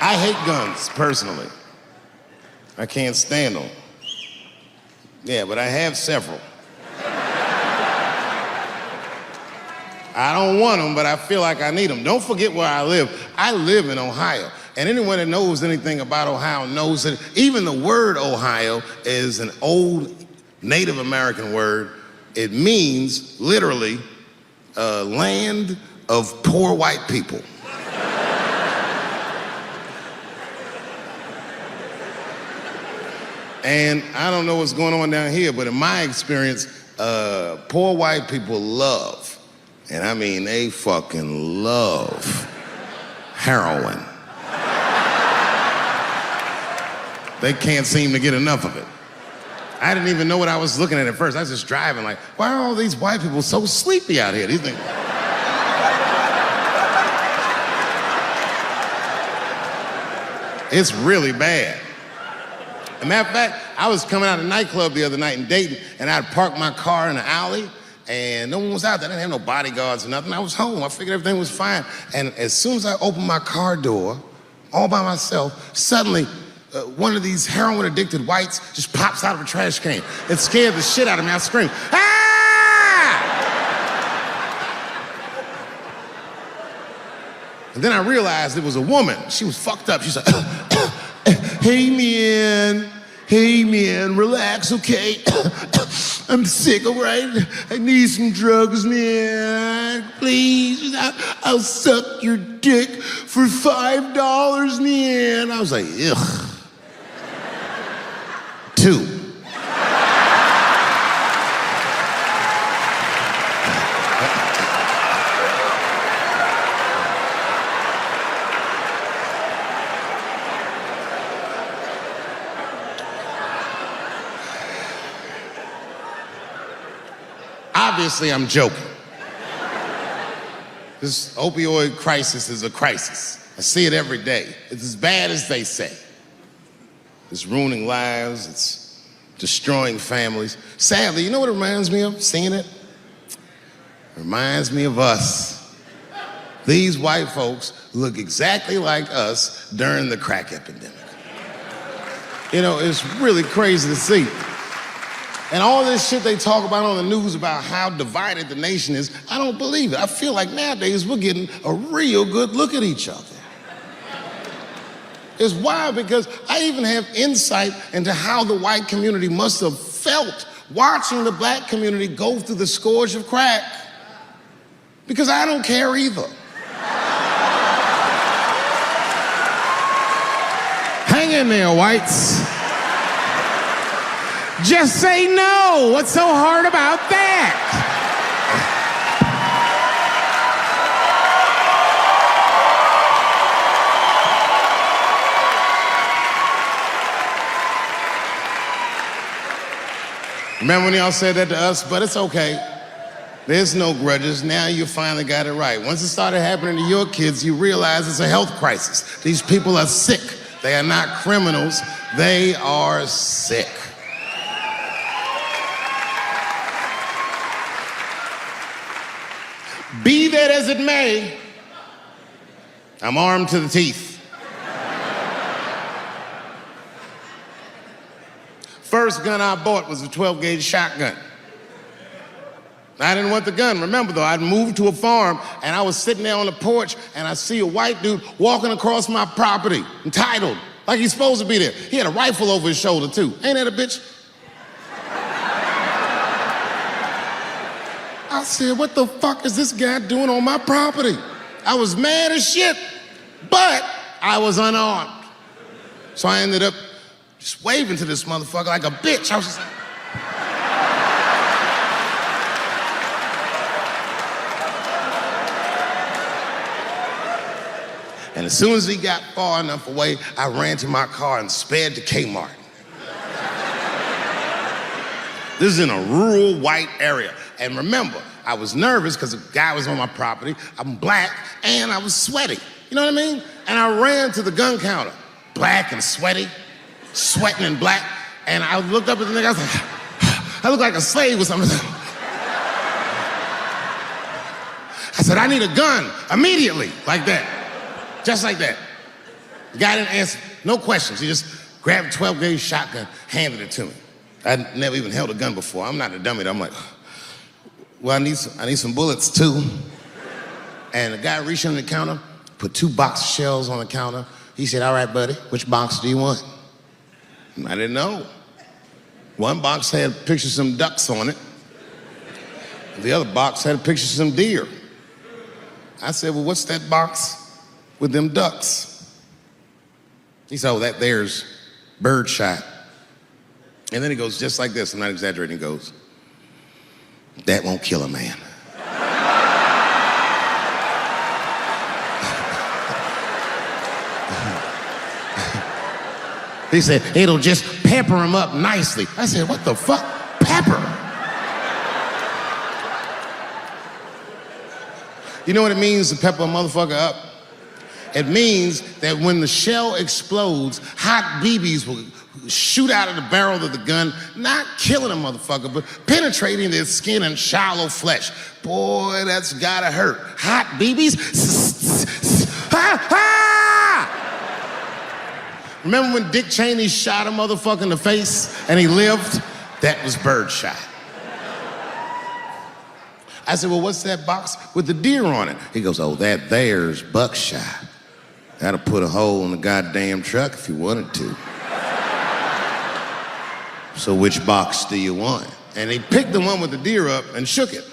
I hate guns, personally. I can't stand them. Yeah, but I have several. I don't want them, but I feel like I need them. Don't forget where I live. I live in Ohio. And anyone that knows anything about Ohio knows that even the word Ohio is an old Native American word. It means, literally, land of poor white people. And I don't know what's going on down here, but in my experience, poor white people love, and I mean they fucking love, heroin. They can't seem to get enough of it. I didn't even know what I was looking at first. I was just driving like, why are all these white people so sleepy out here? These things. It's really bad. As a matter of fact, I was coming out of a nightclub the other night in Dayton, and I'd parked my car in the alley, and no one was out there. I didn't have no bodyguards or nothing. I was home. I figured everything was fine. And as soon as I opened my car door, all by myself, suddenly, one of these heroin-addicted whites just pops out of a trash can. It scared the shit out of me. I screamed, "Ah!" And then I realized it was a woman. She was fucked up. She's like, hey man, relax, okay? I'm sick, all right? I need some drugs, man. Please, I'll suck your dick for $5, man. I was like, ugh. 2. Obviously, I'm joking. This opioid crisis is a crisis. I see it every day. It's as bad as they say. It's ruining lives, it's destroying families. Sadly, you know what it reminds me of, seeing it? It reminds me of us. These white folks look exactly like us during the crack epidemic. You know, it's really crazy to see. And all this shit they talk about on the news about how divided the nation is, I don't believe it. I feel like nowadays we're getting a real good look at each other. It's wild because I even have insight into how the white community must have felt watching the black community go through the scourge of crack. Because I don't care either. Hang in there, whites. Just say no. What's so hard about that? Remember when y'all said that to us? But it's okay. There's no grudges. Now you finally got it right. Once it started happening to your kids, you realize it's a health crisis. These people are sick. They are not criminals. They are sick. Be that as it may, I'm armed to the teeth. First gun I bought was a 12-gauge shotgun. I didn't want the gun. Remember though, I'd moved to a farm and I was sitting there on the porch and I see a white dude walking across my property, entitled, like he's supposed to be there. He had a rifle over his shoulder too. Ain't that a bitch? I said, what the fuck is this guy doing on my property? I was mad as shit, but I was unarmed. So I ended up just waving to this motherfucker like a bitch. I was just like, and as soon as he got far enough away, I ran to my car and sped to Kmart. This is in a rural white area. And remember, I was nervous because the guy was on my property, I'm black, and I was sweaty. You know what I mean? And I ran to the gun counter, black and sweaty, sweating and black, and I looked up at the nigga, I was like, I look like a slave or something. I said, I need a gun, immediately, like that, just like that. The guy didn't answer, no questions. He just grabbed a 12-gauge shotgun, handed it to me. I'd never even held a gun before. I'm not a dummy. I'm like, well, I need some bullets too. And the guy reached under the counter, put 2 box shells on the counter. He said, all right, buddy, which box do you want? And I didn't know. One box had pictures of some ducks on it. The other box had a picture of some deer. I said, well, what's that box with them ducks? He said, oh, that there's birdshot. And then he goes just like this, I'm not exaggerating, he goes, that won't kill a man. He said, it'll just pepper him up nicely. I said, what the fuck? Pepper? You know what it means to pepper a motherfucker up? It means that when the shell explodes, hot BBs will shoot out of the barrel of the gun, not killing a motherfucker, but penetrating their skin and shallow flesh. Boy, that's gotta hurt. Hot BBs? Ha ha! Remember when Dick Cheney shot a motherfucker in the face and he lived? That was birdshot. I said, well, what's that box with the deer on it? He goes, oh, that there's buckshot. That'll put a hole in the goddamn truck if you wanted to. So which box do you want? And he picked the one with the deer up and shook it.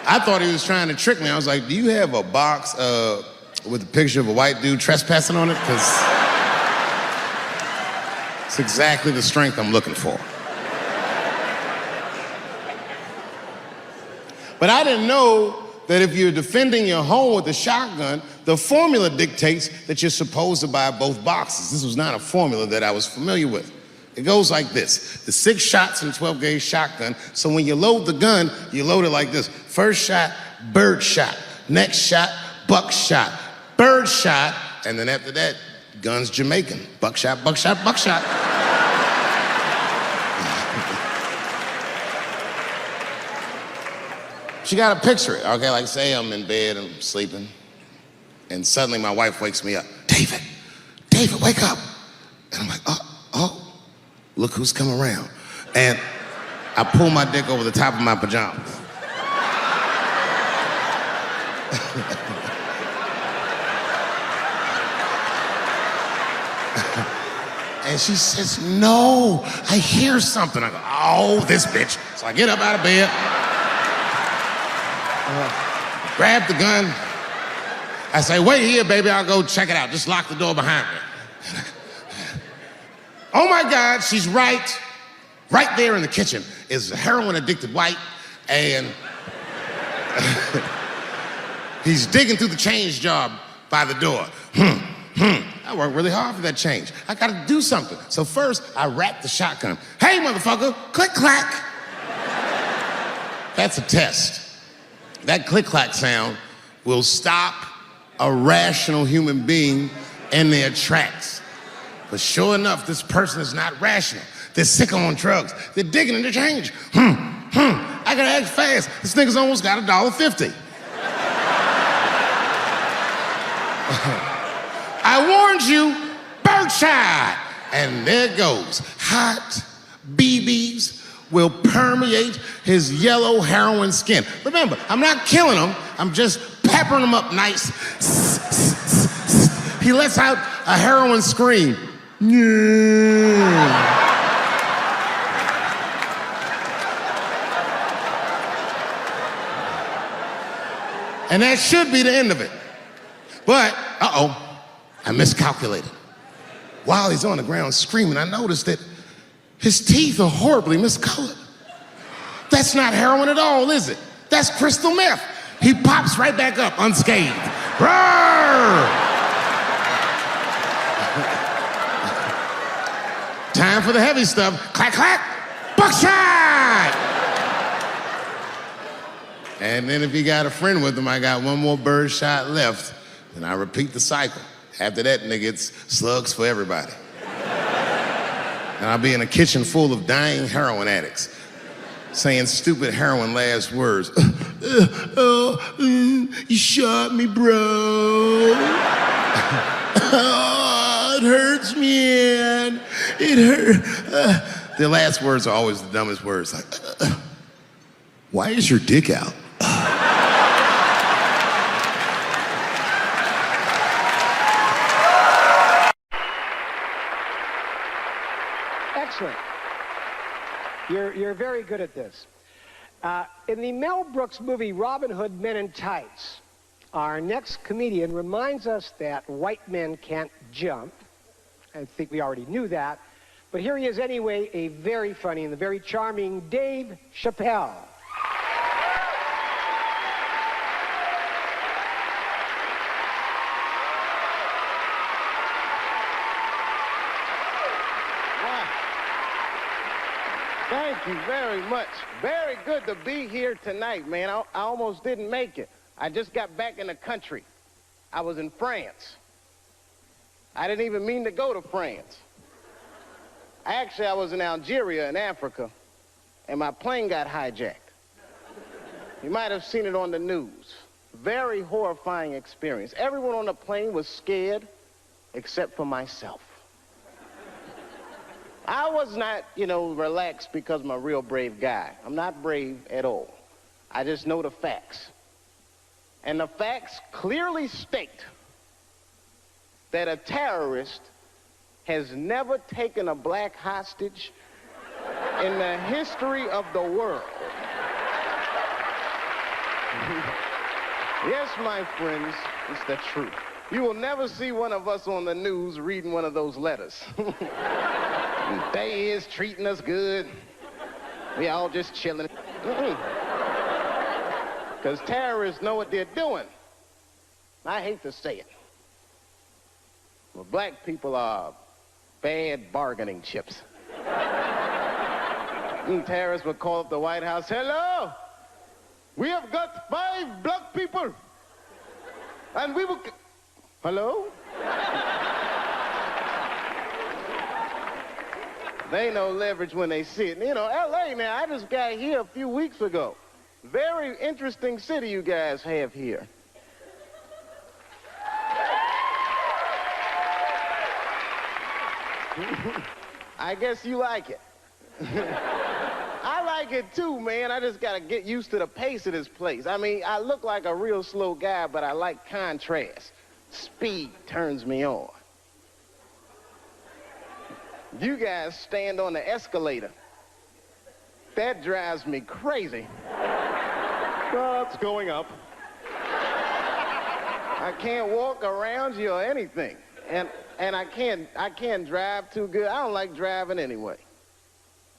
I thought he was trying to trick me. I was like, do you have a box with a picture of a white dude trespassing on it? Because it's exactly the strength I'm looking for. But I didn't know that if you're defending your home with a shotgun, the formula dictates that you're supposed to buy both boxes. This was not a formula that I was familiar with. It goes like this. The 6 shots in a 12-gauge shotgun, so when you load the gun, you load it like this. First shot, bird shot. Next shot, buck shot. Bird shot, and then after that, gun's Jamaican. Buckshot, buckshot, buckshot. She got to picture it, okay? Like say I'm in bed and I'm sleeping, and suddenly my wife wakes me up. David, wake up. And I'm like, oh, look who's come around. And I pull my dick over the top of my pajamas. And she says, no, I hear something. I go, oh, this bitch. So I get up out of bed, grab the gun. I say, wait here, baby, I'll go check it out. Just lock the door behind me. Oh my God, she's right. Right there in the kitchen is a heroin-addicted white, and he's digging through the change jar by the door. I worked really hard for that change. I gotta do something. So first, I wrapped the shotgun. Hey, motherfucker, click, clack. That's a test. That click, clack sound will stop a rational human being in their tracks. But sure enough, this person is not rational. They're sick on drugs. They're digging in the change. I gotta act fast. This nigga's almost got $1.50. I warned you, birdshot. And there it goes. Hot BBs will permeate his yellow heroin skin. Remember, I'm not killing him. I'm just peppering him up nice. He lets out a heroin scream. Yeah. And that should be the end of it. But, I miscalculated. While he's on the ground screaming, I noticed that his teeth are horribly miscolored. That's not heroin at all, is it? That's crystal meth. He pops right back up unscathed. Roar! Time for the heavy stuff. Clack, clack, buckshot! And then if he got a friend with him, I got one more bird shot left, and I repeat the cycle. After that, nigga, it's slugs for everybody. And I'll be in a kitchen full of dying heroin addicts saying stupid heroin last words. You shot me, bro. Oh, it hurts, man. It hurt. The last words are always the dumbest words. Like, why is your dick out? Excellent. You're very good at this. In the Mel Brooks movie Robin Hood Men in Tights, our next comedian reminds us that white men can't jump. I think we already knew that. But here he is anyway, a very funny and a very charming Dave Chappelle. Thank you very much. Very good to be here tonight, man. I almost didn't make it. I just got back in the country. I was in France. I didn't even mean to go to France. Actually, I was in Algeria in Africa, and my plane got hijacked. You might have seen it on the news. Very horrifying experience. Everyone on the plane was scared, except for myself. I was not, relaxed because I'm a real brave guy. I'm not brave at all. I just know the facts. And the facts clearly state that a terrorist has never taken a black hostage in the history of the world. Yes, my friends, it's the truth. You will never see one of us on the news reading one of those letters. They is treating us good. We all just chilling. Because terrorists know what they're doing. I hate to say it. But black people are bad bargaining chips. Terrorists would call up the White House, "Hello, we have got 5 black people. And we will..." Hello? They know leverage when they see it. L.A., man, I just got here a few weeks ago. Very interesting city you guys have here. I guess you like it. I like it too, man. I just gotta get used to the pace of this place. I mean, I look like a real slow guy, but I like contrast. Speed turns me on. You guys stand on the escalator. That drives me crazy. It's going up. I can't walk around you or anything. And I can't drive too good. I don't like driving anyway.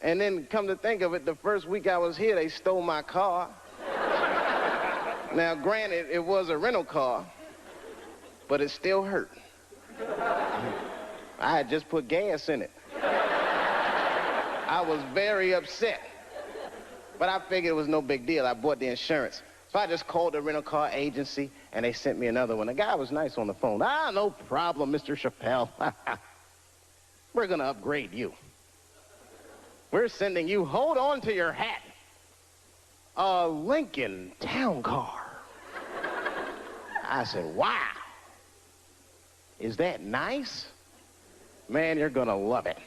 And then come to think of it, the first week I was here, they stole my car. Now, granted, it was a rental car, but it still hurt. I had just put gas in it. I was very upset. But I figured it was no big deal. I bought the insurance. So I just called the rental car agency, and they sent me another one. The guy was nice on the phone. No problem, Mr. Chappelle. We're going to upgrade you. We're sending you, hold on to your hat, a Lincoln Town Car. I said, wow. Is that nice? Man, you're going to love it.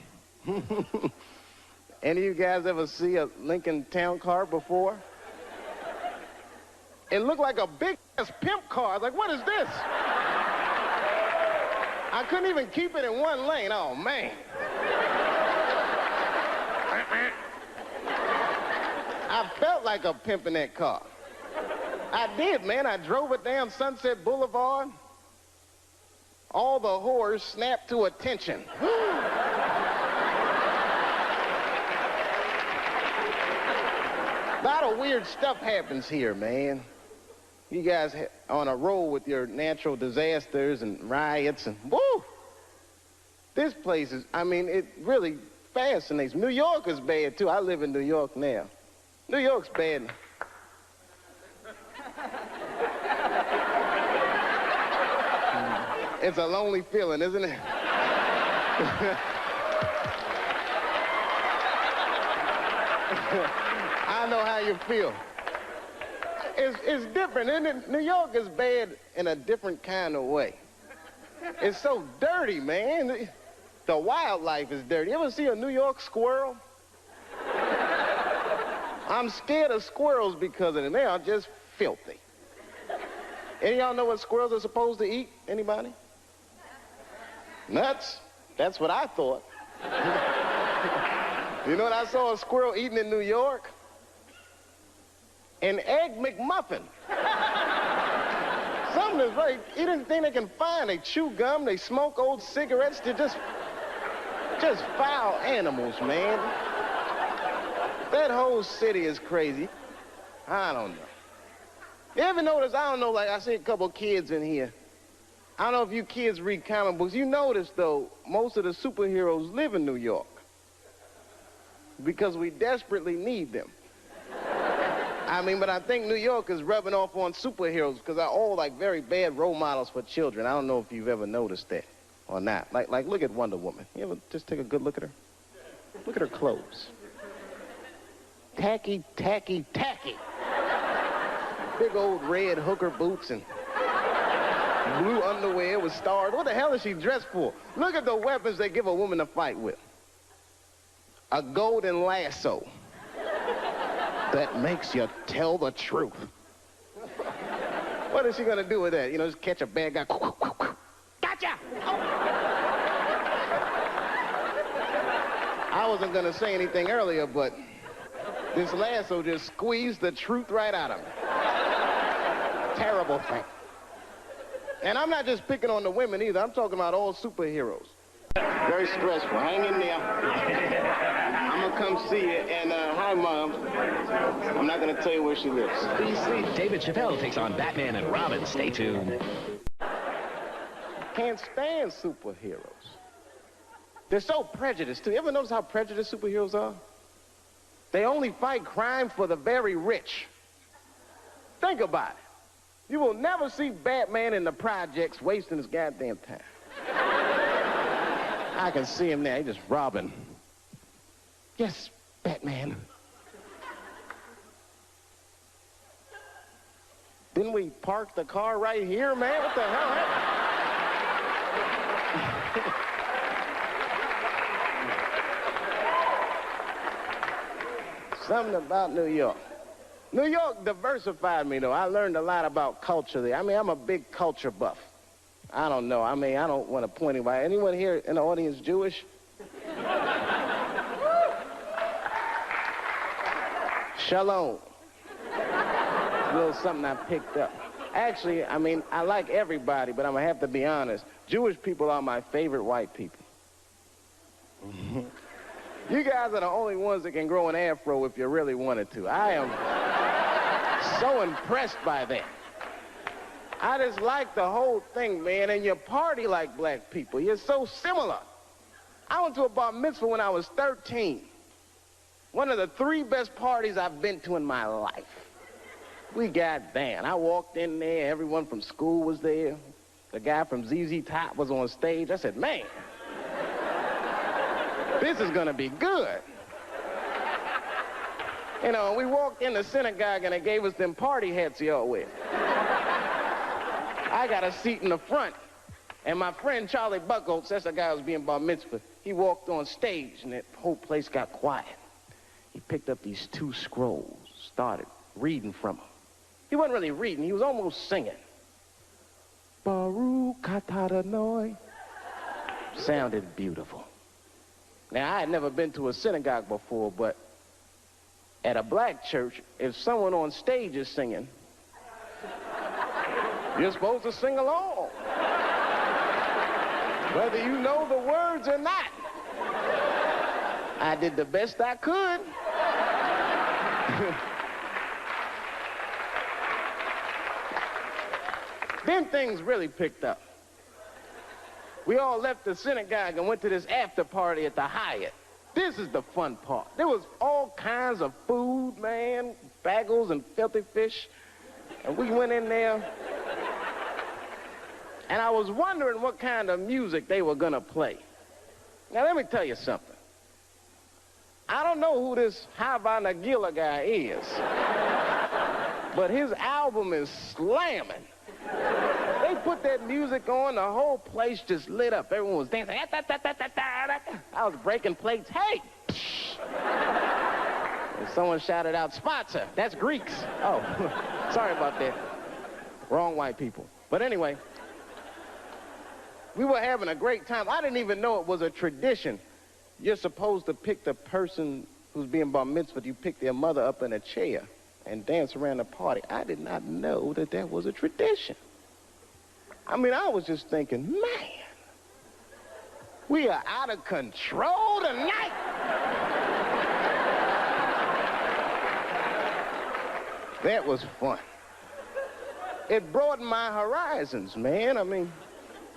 Any of you guys ever see a Lincoln Town Car before? It looked like a big-ass pimp car. I was like, what is this? I couldn't even keep it in one lane. Oh, man. I felt like a pimp in that car. I did, man. I drove it down Sunset Boulevard. All the whores snapped to attention. A lot of weird stuff happens here, man. You guys on a roll with your natural disasters and riots and woo! This place is, it really fascinates me. New York is bad, too. I live in New York now. New York's bad. It's a lonely feeling, isn't it? I know how you feel. It's different, isn't it? New York is bad in a different kind of way. It's so dirty, man. The wildlife is dirty. You ever see a New York squirrel? I'm scared of squirrels because of them. They are just filthy. Any of y'all know what squirrels are supposed to eat? Anybody? Nuts. That's what I thought. You know what I saw a squirrel eating in New York? An Egg McMuffin. Something is right. Anything they can find. They chew gum, they smoke old cigarettes. They're just foul animals, man. That whole city is crazy. I don't know. You ever notice, I don't know, like I see a couple kids in here. I don't know if you kids read comic books. You notice, though, most of the superheroes live in New York because we desperately need them. I mean, but I think New York is rubbing off on superheroes because they're all like very bad role models for children. I don't know if you've ever noticed that or not. Like look at Wonder Woman. You ever just take a good look at her? Look at her clothes. Tacky, tacky, tacky. Big old red hooker boots and blue underwear with stars. What the hell is she dressed for? Look at the weapons they give a woman to fight with. A golden lasso that makes you tell the truth. What is she gonna do with that? You know, just catch a bad guy. Gotcha! I wasn't gonna say anything earlier, but this lasso just squeezed the truth right out of me. Terrible thing. And I'm not just picking on the women either. I'm talking about all superheroes. Very stressful. Hang in there. I'm gonna come see you. And hi, Mom. I'm not gonna tell you where she lives. DC. David Chappelle takes on Batman and Robin. Stay tuned. Can't stand superheroes. They're so prejudiced, too. You ever notice how prejudiced superheroes are? They only fight crime for the very rich. Think about it. You will never see Batman in the projects wasting his goddamn time. I can see him there. He's just robbing. Yes, Batman. Didn't we park the car right here, man? What the hell? Something about New York. New York diversified me, though. I learned a lot about culture there. I mean, I'm a big culture buff. I don't know. I mean, I don't want to point anybody. Anyone here in the audience Jewish? Shalom. A little something I picked up. Actually, I mean, I like everybody, but I'm going to have to be honest. Jewish people are my favorite white people. You guys are the only ones that can grow an afro if you really wanted to. I am so impressed by that. I just like the whole thing, man, and you party like black people. You're so similar. I went to a bar mitzvah when I was 13. One of the 3 best parties I've been to in my life. We got down. I walked in there. Everyone from school was there. The guy from ZZ Top was on stage. I said, man, this is going to be good. You know, we walked in the synagogue and they gave us them party hats y'all wear. I got a seat in the front. And my friend Charlie Buckholz, that's the guy who was being bar mitzvah, he walked on stage and that whole place got quiet. He picked up these 2 scrolls, started reading from them. He wasn't really reading, he was almost singing. Baruch atah Adonai. Sounded beautiful. Now, I had never been to a synagogue before, but at a black church, if someone on stage is singing, you're supposed to sing along, whether you know the words or not. I did the best I could. Then things really picked up. We all left the synagogue and went to this after party at the Hyatt. This is the fun part. There was all kinds of food, man, bagels and filthy fish. And we went in there. And I was wondering what kind of music they were gonna play. Now, let me tell you something. I don't know who this Hava Nagila guy is. But his album is slamming. They put that music on, the whole place just lit up. Everyone was dancing. I was breaking plates. Hey! And someone shouted out, sponsor. That's Greeks. Oh, sorry about that. Wrong white people. But anyway, we were having a great time. I didn't even know it was a tradition. You're supposed to pick the person who's being bar mitzvahed. You pick their mother up in a chair and dance around the party. I did not know that that was a tradition. I mean, I was just thinking, man, we are out of control tonight. That was fun. It broadened my horizons, man. I mean,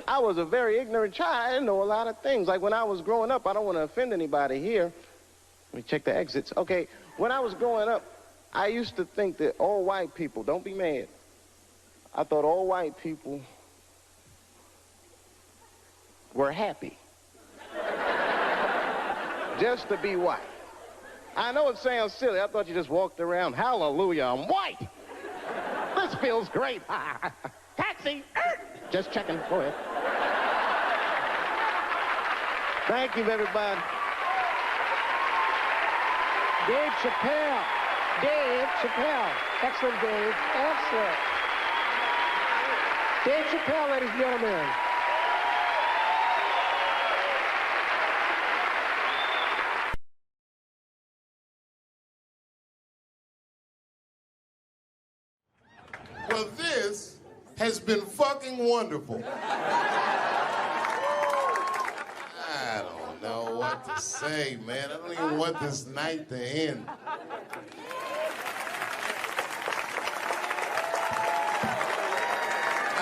I was a very ignorant child. I didn't know a lot of things. Like when I was growing up, I don't want to offend anybody here. Let me check the exits. Okay, when I was growing up, I used to think that all white people, don't be mad, I thought all white people were happy. Just to be white. I know it sounds silly. I thought you just walked around, hallelujah, I'm white. This feels great. Taxi. Just checking. Go ahead. Thank you, everybody. Dave Chappelle. Dave Chappelle. Excellent, Dave. Excellent. Dave Chappelle, ladies and gentlemen. Well, this has been fucking wonderful. I don't know what to say, man. I don't even want this night to end.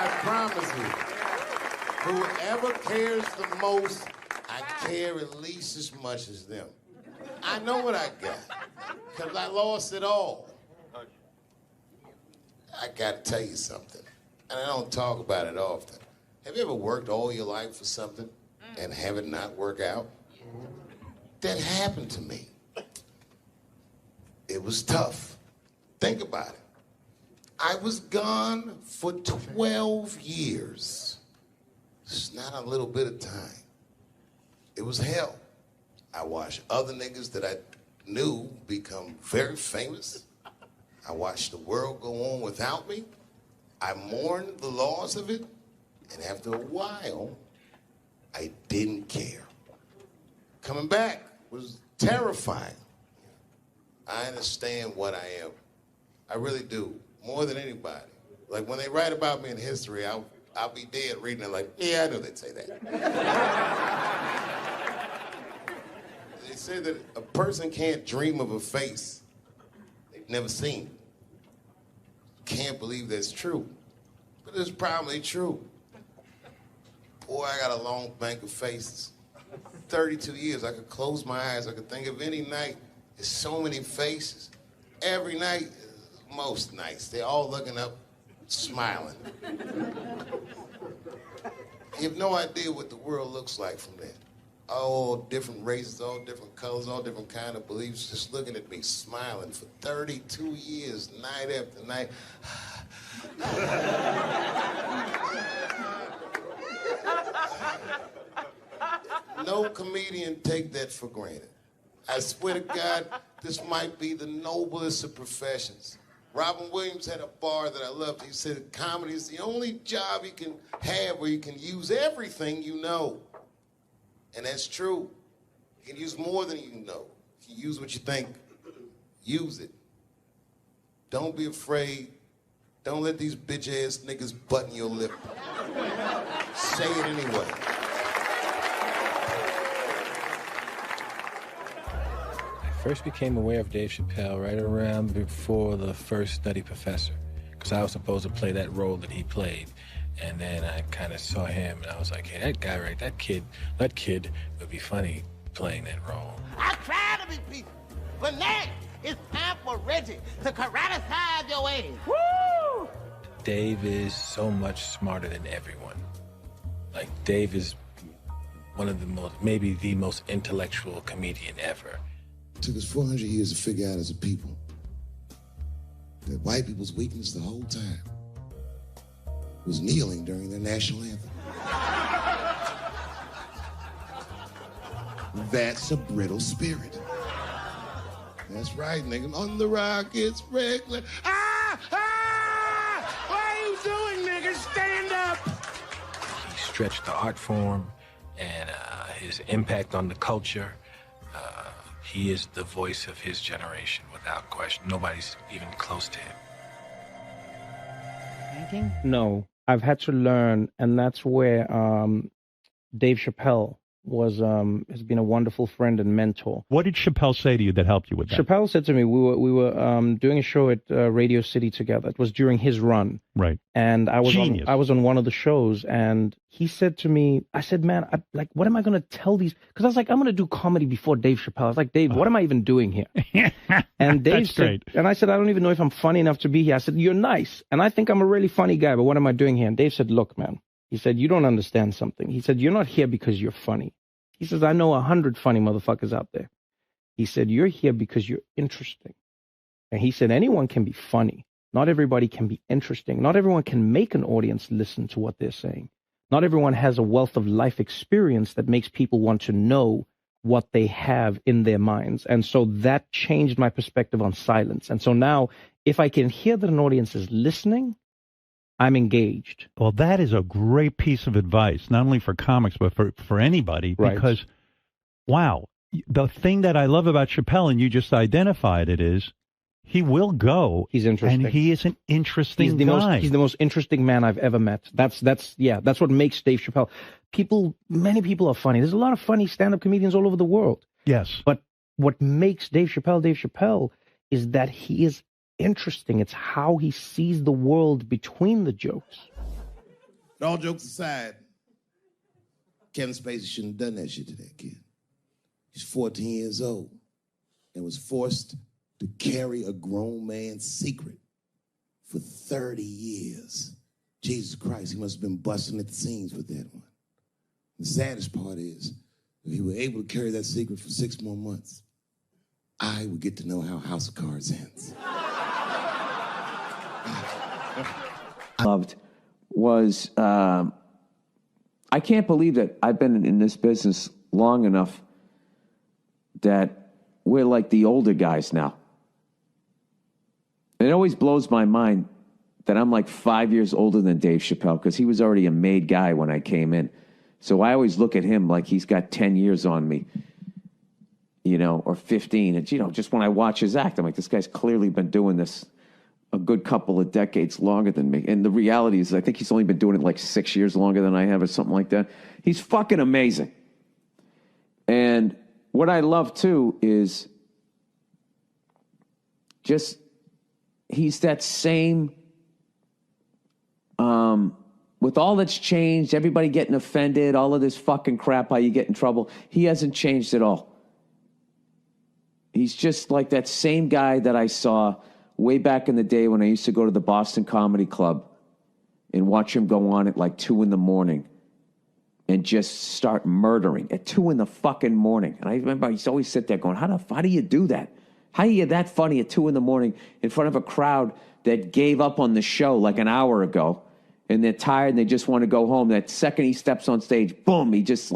I promise you, whoever cares the most, I care at least as much as them. I know what I got, because I lost it all. I gotta tell you something, and I don't talk about it often. Have you ever worked all your life for something and have it not work out? That happened to me. It was tough. Think about it. I was gone for 12 years. It's not a little bit of time. It was hell. I watched other niggas that I knew become very famous. I watched the world go on without me. I mourned the loss of it, and after a while, I didn't care. Coming back was terrifying. I understand what I am. I really do, more than anybody. Like when they write about me in history, I'll be dead reading it like, yeah, I knew they'd say that. They say that a person can't dream of a face they've never seen. Can't believe that's true, but it's probably true. Boy, I got a long bank of faces. 32 years, I could close my eyes, I could think of any night. There's so many faces. Every night, most nights, they're all looking up, smiling. You have no idea what the world looks like from that. All different races, all different colors, all different kind of beliefs, just looking at me, smiling for 32 years, night after night. No comedian take that for granted. I swear to God, this might be the noblest of professions. Robin Williams had a bar that I loved. He said comedy is the only job you can have where you can use everything you know. And that's true. You can use more than you know. You can use what you think. Use it. Don't be afraid. Don't let these bitch-ass niggas button your lip. Say it anyway. I first became aware of Dave Chappelle right around before the first Nutty Professor, because I was supposed to play that role that he played. And then I kind of saw him, and I was like, hey, that guy, right, that kid would be funny playing that role. I try to be peaceful, but now it's time for Reggie to karate-size your ass. Woo! Dave is so much smarter than everyone. Like, Dave is one of the most, maybe the most intellectual comedian ever. It took us 400 years to figure out as a people that white people's weakness the whole time was kneeling during their national anthem. That's a brittle spirit. That's right, nigga. On the Rockets, regular. What are you doing, nigga? Stand up! He stretched the art form and his impact on the culture. He is the voice of his generation, without question. Nobody's even close to him. Thinking? No, I've had to learn, and that's where Dave Chappelle has been a wonderful friend and mentor. What did Chappelle say to you that helped you with that? Chappelle said to me, we were doing a show at Radio City together. It was during his run, right? And I was Genius. I was on one of the shows, and he said to me, I said, man, what am I going to tell these? Because I was like, I'm going to do comedy before Dave Chappelle. I was like, Dave, what am I even doing here? And Dave That's said, great. and I said, I don't even know if I'm funny enough to be here. I said, you're nice, and I think I'm a really funny guy, but what am I doing here? And Dave said, look, man, he said, you don't understand something. He said, you're not here because you're funny. He says, I know 100 funny motherfuckers out there. He said, you're here because you're interesting. And he said, anyone can be funny. Not everybody can be interesting. Not everyone can make an audience listen to what they're saying. Not everyone has a wealth of life experience that makes people want to know what they have in their minds. And so that changed my perspective on silence. And so now, if I can hear that an audience is listening, I'm engaged. Well, that is a great piece of advice, not only for comics, but for anybody. Right. Because, wow, the thing that I love about Chappelle, and you just identified it, is he will go. He's interesting. And he is an interesting guy. He's the most interesting man I've ever met. That's what makes Dave Chappelle. Many people are funny. There's a lot of funny stand-up comedians all over the world. Yes. But what makes Dave Chappelle is that he is interesting. It's how he sees the world between the jokes. But all jokes aside, Kevin Spacey shouldn't have done that shit to that kid. He's 14 years old and was forced to carry a grown man's secret for 30 years. Jesus Christ, he must have been busting at the seams with that one. The saddest part is, if he were able to carry that secret for 6 more months, I would get to know how House of Cards ends. Loved was, I can't believe that I've been in this business long enough that we're like the older guys now. It always blows my mind that I'm like 5 years older than Dave Chappelle, because he was already a made guy when I came in. So I always look at him like he's got 10 years on me, or 15. And, just when I watch his act, I'm like, this guy's clearly been doing this a good couple of decades longer than me. And the reality is, I think he's only been doing it like 6 years longer than I have or something like that. He's fucking amazing. And what I love, too, is just he's that same, with all that's changed, everybody getting offended, all of this fucking crap, how you get in trouble, he hasn't changed at all. He's just like that same guy that I saw way back in the day when I used to go to the Boston Comedy Club and watch him go on at like 2 a.m. and just start murdering at 2 a.m. And I remember I used to always sit there going, how do you do that? How are you that funny at 2 a.m. in front of a crowd that gave up on the show like an hour ago, and they're tired and they just want to go home? That second he steps on stage, boom, he just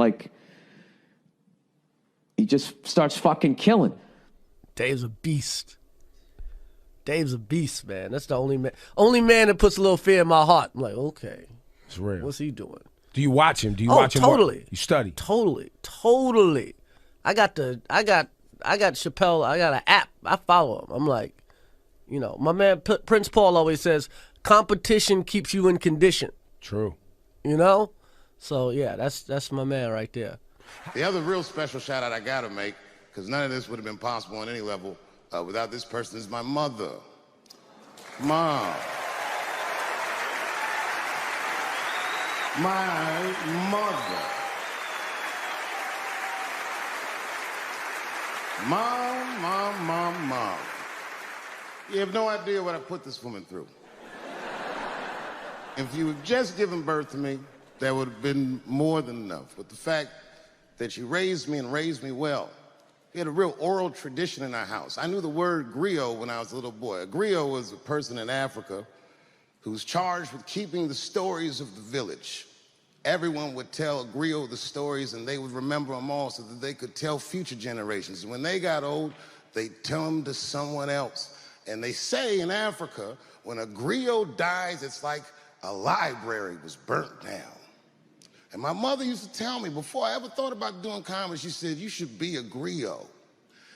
starts fucking killing. Dave's a beast. Dave's a beast, man. That's the only man that puts a little fear in my heart. I'm like, okay, it's real. What's he doing? Do you watch him? Do you watch him? Totally. You study? Totally. I got Chappelle. I got an app. I follow him. I'm like, my man Prince Paul always says, competition keeps you in condition. True. So yeah, that's my man right there. The other real special shout out I gotta make, because none of this would have been possible on any level without this person, is my mother. Mom. My mother. Mom. You have no idea what I put this woman through. If you had just given birth to me, that would have been more than enough. But the fact that she raised me and raised me well We had a real oral tradition in our house. I knew the word griot when I was a little boy. A griot was a person in Africa who's charged with keeping the stories of the village. Everyone would tell a griot the stories, and they would remember them all so that they could tell future generations. And when they got old, they'd tell them to someone else. And they say in Africa, when a griot dies, it's like a library was burnt down. And my mother used to tell me, before I ever thought about doing comedy, she said, you should be a griot.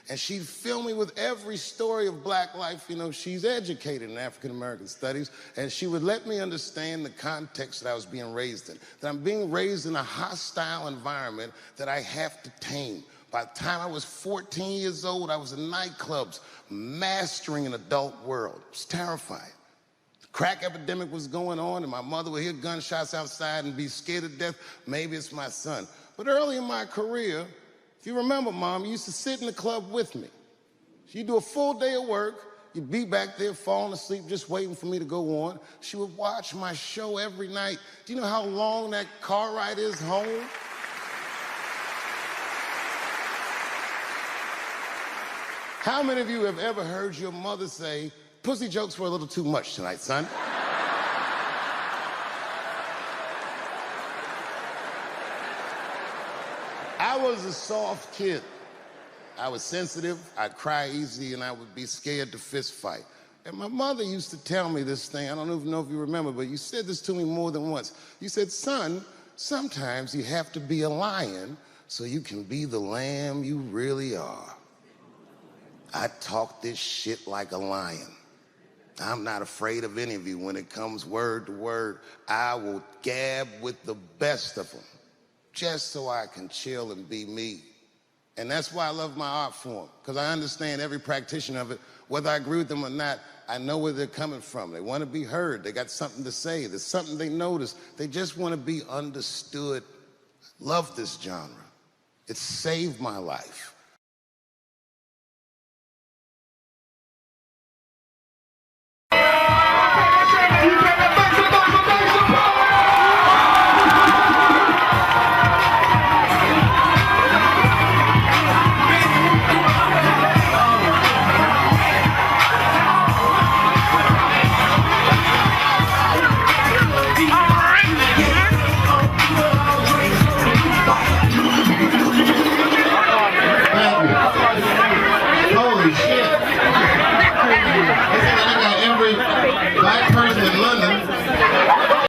And she'd fill me with every story of black life. You know, she's educated in African American studies, and she would let me understand the context that I was being raised in. That I'm being raised in a hostile environment that I have to tame. By the time I was 14 years old, I was in nightclubs, mastering an adult world. It was terrifying. Crack epidemic was going on, and my mother would hear gunshots outside and be scared to death. Maybe it's my son. But early in my career, if you remember, Mom, you used to sit in the club with me. She'd do a full day of work. You'd be back there falling asleep, just waiting for me to go on. She would watch my show every night. Do you know how long that car ride is home? How many of you have ever heard your mother say, pussy jokes were a little too much tonight, son? I was a soft kid. I was sensitive, I'd cry easy, and I would be scared to fist fight. And my mother used to tell me this thing, I don't even know if you remember, but you said this to me more than once. You said, son, sometimes you have to be a lion so you can be the lamb you really are. I talk this shit like a lion. I'm not afraid of any of you. When it comes word to word, I will gab with the best of them, just so I can chill and be me. And that's why I love my art form, because I understand every practitioner of it. Whether I agree with them or not, I know where they're coming from. They want to be heard. They got something to say. There's something they notice. They just want to be understood. Love this genre. It saved my life.